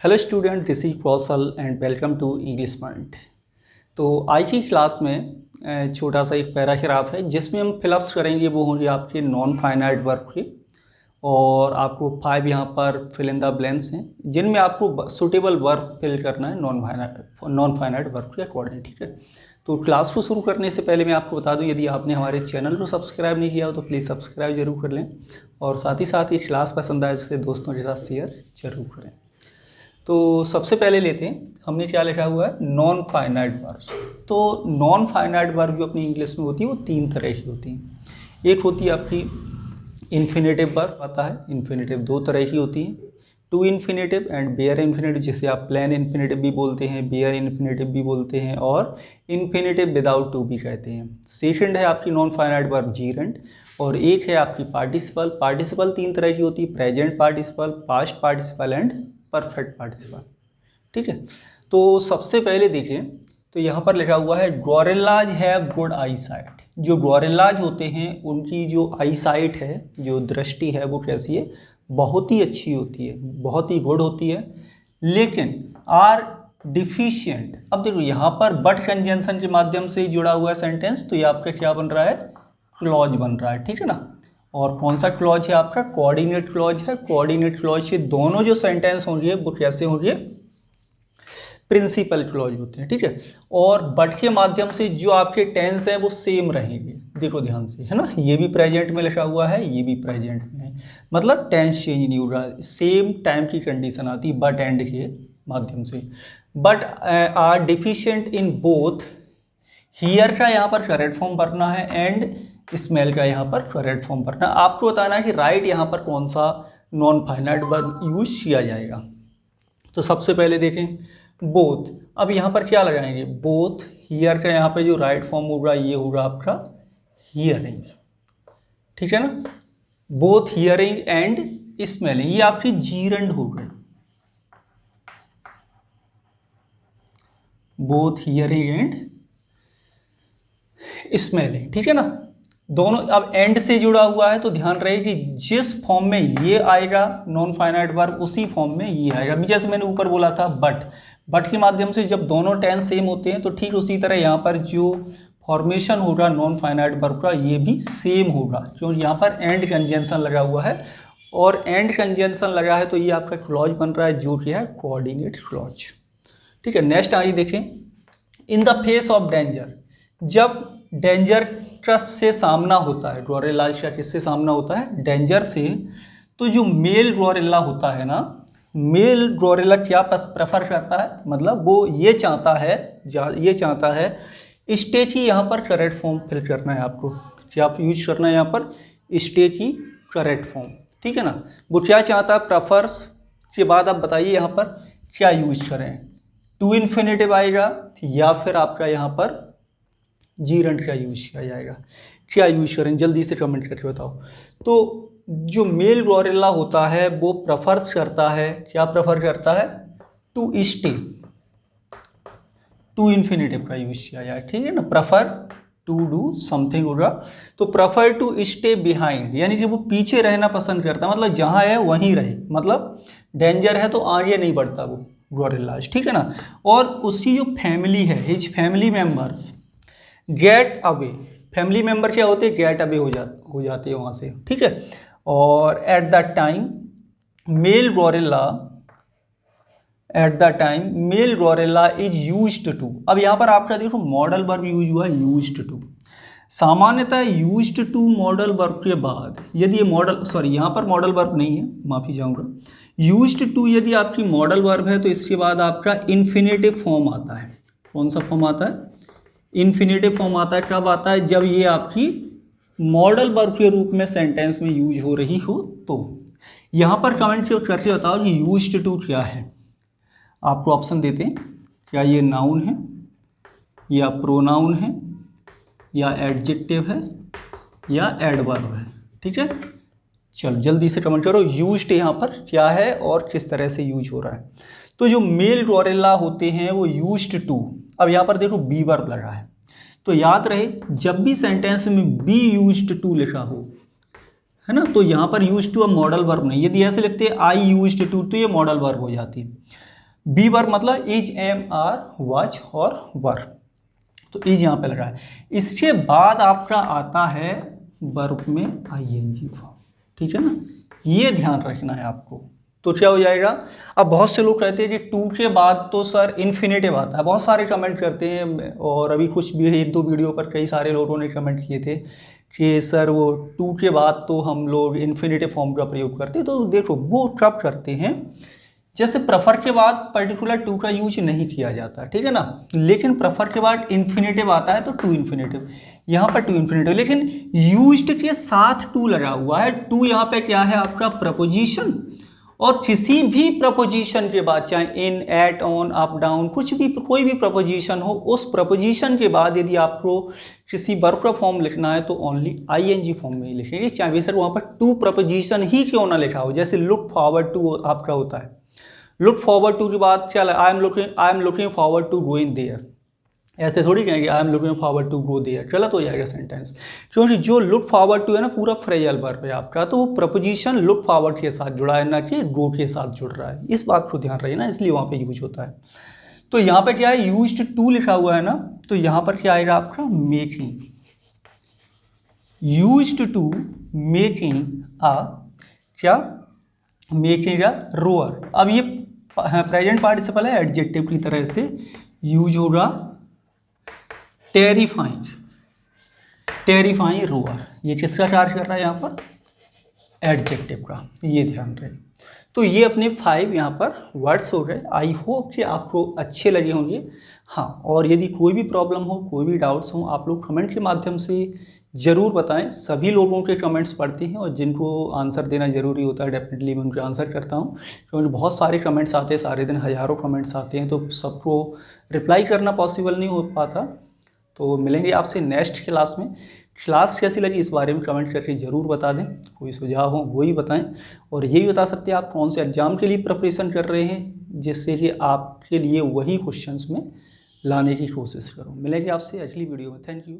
Hello student, this is Kaushal and welcome to English point. तो आज की क्लास में छोटा सा एक पैराग्राफ है जिसमें हम फिलअप्स करेंगे। वो होंगे आपके नॉन फाइनाइट वर्ब के, और आपको 5 यहाँ पर फिल इन द ब्लैंक्स हैं जिनमें आपको सूटेबल वर्ब फिल करना है नॉन फाइनाइट वर्ब के अकॉर्डिंग। ठीक है, तो क्लास को शुरू करने से पहले मैं आपको बता दूं, यदि आपने हमारे चैनल को सब्सक्राइब नहीं किया हो तो प्लीज़ सब्सक्राइब जरूर कर लें, और साथ ही साथ ये क्लास पसंद आए तो दोस्तों के साथ शेयर जरूर करें। तो सबसे पहले लेते हैं, हमने क्या लिखा हुआ है, नॉन फाइनाइट वर्ब्स। तो नॉन फाइनाइट वर्ब जो अपनी इंग्लिश में होती है वो 3 तरह की होती हैं। एक होती है आपकी इन्फिनेटिव वर्ब आता है। इन्फिनेटिव 2 तरह की होती हैं, to infinitive and bare infinitive, जिसे आप प्लेन इन्फिनेटिव भी बोलते हैं, बेयर इन्फिनेटिव भी बोलते हैं, और इन्फिनेटिव विदाउट टू भी कहते हैं। सेकंड है आपकी नॉन फाइनाइट वर्ब जीरेंट, और एक है आपकी पार्टिसिपल। पार्टिसिपल 3 तरह की होती है, present participle, past participle and perfect participle. ठीक है, तो सबसे पहले देखें तो यहाँ पर लिखा हुआ है gorillas have good I site. जो गोरिल्लाज होते हैं उनकी जो आई साइट है, जो दृष्टि है, वो कैसी है, बहुत ही अच्छी होती है, बहुत ही गुड होती है। लेकिन आर डिफिशिएंट। अब देखो यहाँ पर बट कंजंक्शन के माध्यम से जुड़ा हुआ है सेंटेंस, तो ये आपका क्या बन रहा है, क्लॉज बन रहा है। ठीक है ना, और कौन सा क्लॉज है आपका, कोऑर्डिनेट क्लॉज है। कोऑर्डिनेट क्लॉज से दोनों जो सेंटेंस होंगे वो कैसे होंगे, प्रिंसिपल क्लॉज होते हैं। ठीक है, और बट के माध्यम से जो आपके टेंस हैं वो सेम रहेंगे। देखो ध्यान से, है ना, ये भी प्रेजेंट में लिखा हुआ है, ये भी प्रेजेंट में है, मतलब टेंस चेंज नहीं हो रहा, सेम टाइम की कंडीशन आती है बट एंड के माध्यम से। But are deficient in both. Here का यहाँ पर करेक्ट फॉर्म भरना है एंड स्मेल का यहाँ पर करेक्ट फॉर्म भरना। आपको बताना है कि राइट यहाँ पर कौन सा नॉन फाइनाइट वर्ब यूज किया जाएगा। तो सबसे पहले देखें बोथ। अब यहाँ पर क्या लगाएंगे, बोथ। हियर का यहाँ पे जो राइट फॉर्म होगा ये होगा आपका हियरिंग। ठीक है ना, बोथ हियरिंग एंड स्मेलिंग, ये आपकी जीरेंड हो गई, बोथ हियरिंग एंड स्मेलिंग। ठीक है ना, दोनों अब एंड से जुड़ा हुआ है, तो ध्यान रहे कि जिस फॉर्म में ये आएगा नॉन फाइनाइट वर्ब, उसी फॉर्म में ये आएगा। जैसे मैंने ऊपर बोला था बट के माध्यम से जब दोनों टेंस सेम होते हैं, तो ठीक उसी तरह यहाँ पर जो फॉर्मेशन होगा नॉन फाइनाइट वर्ब का, ये भी सेम होगा, क्योंकि यहाँ पर एंड कंजंक्शन लगा हुआ है, और एंड कंजंक्शन लगा है तो ये आपका क्लॉज बन रहा है जो कि है कोऑर्डिनेट क्लॉज। ठीक है, नेक्स्ट आइए देखें, in the face of danger. जब डेंजर का से सामना होता है, गोरिल्लाज का किससे सामना होता है, डेंजर से, तो जो मेल गोरिल्ला होता है ना, मेल गोरिल्ला क्या प्रेफर करता है, मतलब वो ये चाहता है स्टे की यहाँ पर करेक्ट फॉर्म फिल करना है आपको, क्या आप यूज करना है यहाँ पर, स्टे की करेक्ट फॉर्म। ठीक है ना, वो क्या चाहता है, प्रेफर्स के बाद आप बताइए यहाँ पर क्या यूज करें, टू इन्फिनेटिव आएगा या फिर आपका यहाँ पर जीरेंट का यूज किया जाएगा। क्या यूज करें, जल्दी से कमेंट करके बताओ। तो जो मेल गोरिल्ला होता है वो प्रेफर्स करता है, क्या प्रेफर करता है, टू स्टे, टू इन्फिनेटिव का यूज किया जाए। ठीक है ना, प्रेफर टू डू समथिंग होगा, तो प्रेफर टू स्टे बिहाइंड, यानी कि वो पीछे रहना पसंद करता है, मतलब जहां है वहीं रहे, मतलब डेंजर है तो आगे नहीं बढ़ता वो गोरिल्लाज। ठीक है ना, और उसकी जो फैमिली है, his family members get away. Family member क्या होते हैं, गेट अवे हो जाते हैं वहाँ से। ठीक है, और at the time male gorilla is used to. अब यहाँ पर आपका देखो मॉडल वर्ब यूज हुआ है, यूज्ड टू। सामान्यतः यूज्ड टू मॉडल वर्ब के बाद, यदि ये यहाँ पर मॉडल वर्ब नहीं है, माफी चाहूँगा, यूज्ड टू यदि आपकी मॉडल वर्ब है तो इसके बाद आपका इन्फिनेटिव फॉर्म आता है। कौन सा फॉर्म आता है, इन्फिनेटिव फॉर्म आता है। कब आता है, जब ये आपकी मॉडल वर्ब के रूप में सेंटेंस में यूज हो रही हो। तो यहाँ पर कमेंट करके बताओ कि यूज्ड टू क्या है। आपको ऑप्शन देते हैं, क्या ये नाउन है, या प्रोनाउन है, या एडजेक्टिव है, या एडवर्ब है। ठीक है, चलो जल्दी से कमेंट करो यूज्ड यहाँ पर क्या है और किस तरह से यूज हो रहा है। तो जो मेल गोरिल्ला होते हैं वो यूज्ड टू, अब यहाँ पर देखो बी वर्ब लगा है, तो याद रहे जब भी सेंटेंस में बी यूज्ड टू लिखा हो, है ना, तो यहाँ पर यूज्ड टू अब मॉडल वर्ब नहीं। यदि ऐसे लिखते हैं आई यूज्ड टू, तो ये मॉडल वर्ब हो जाती है। बी वर्ब मतलब इज, एम, आर, वाज और वर, तो इज यहाँ पे लगा है। इसके बाद आपका आता है वर्ब में आईएनजी फॉर्म, ठीक है ना, ये ध्यान रखना है आपको। तो क्या हो जाएगा, अब बहुत से लोग कहते हैं कि टू के बाद तो सर इन्फिनेटिव आता है, बहुत सारे कमेंट करते हैं, और अभी कुछ भी 1-2 वीडियो पर कई सारे लोगों ने कमेंट किए थे कि सर वो टू के बाद तो हम लोग इन्फिनेटिव फॉर्म का प्रयोग करते हैं। तो देखो वो कब करते हैं, जैसे प्रेफर के बाद पर्टिकुलर टू का यूज नहीं किया जाता, ठीक है ना, लेकिन प्रेफर के बाद इन्फिनेटिव आता है तो टू इन्फिनेटिव, यहाँ पर टू इन्फिनेटिव, लेकिन यूज्ड के साथ टू लगा हुआ है। टू यहाँ पे क्या है आपका प्रपोजिशन, और किसी भी प्रपोजिशन के बाद, चाहे इन, एट, ऑन, अप, डाउन, कुछ भी कोई भी प्रपोजिशन हो, उस प्रपोजिशन के बाद यदि आपको किसी वर्ब का फॉर्म लिखना है तो ओनली आईएनजी फॉर्म में ही लिखेंगे, चाहे सर वहाँ पर टू प्रपोजिशन ही क्यों ना लिखा हो। जैसे लुक फॉरवर्ड टू आपका होता है, लुक फॉरवर्ड टू के बाद क्या, I am looking forward to going there, ऐसे थोड़ी कहेंगे I am looking forward to go there, गलत हो जाएगा सेंटेंस, क्योंकि जो लुक फॉरवर्ड टू है ना पूरा फ्रेजल वर्ब है आपका, तो वो प्रपोजिशन लुक फॉरवर्ड के साथ जुड़ा है, ना कि गो के साथ जुड़ रहा है, इस बात को ध्यान रखिए ना, इसलिए वहाँ पे यूज होता है। तो यहाँ पर क्या है, यूज्ड टू लिखा हुआ है ना, तो यहाँ पर क्या आएगा आपका making, used to making a क्या, मेकिंग अ रोअर। अब ये प्रेजेंट पार्टिसिपल है, एडजेक्टिव की तरह से यूज होगा टेरिफाइंग, टेरिफाइंग रोअर, ये किसका चार्ज कर रहा है यहाँ पर, एडजेक्टिव का, ये ध्यान रहे। तो ये अपने 5 यहाँ पर वर्ड्स हो गए। आई होप कि आपको अच्छे लगे होंगे। हाँ, और यदि कोई भी प्रॉब्लम हो, कोई भी डाउट्स हो, आप लोग कमेंट के माध्यम से ज़रूर बताएं। सभी लोगों के कमेंट्स पढ़ते हैं और जिनको आंसर देना ज़रूरी होता है डेफिनेटली मैं उनके आंसर करता हूं, क्योंकि बहुत सारे कमेंट्स आते हैं, सारे दिन हज़ारों कमेंट्स आते हैं, तो सबको रिप्लाई करना पॉसिबल नहीं हो पाता। तो मिलेंगे आपसे नेक्स्ट क्लास में। क्लास कैसी लगी इस बारे में कमेंट करके ज़रूर बता दें, कोई सुझाव हो वो ही बताएं, और ये भी बता सकते हैं आप कौन से एग्ज़ाम के लिए प्रिपरेशन कर रहे हैं, जिससे कि आपके लिए वही क्वेश्चंस में लाने की कोशिश करूं। मिलेंगे आपसे अगली वीडियो में। Thank you.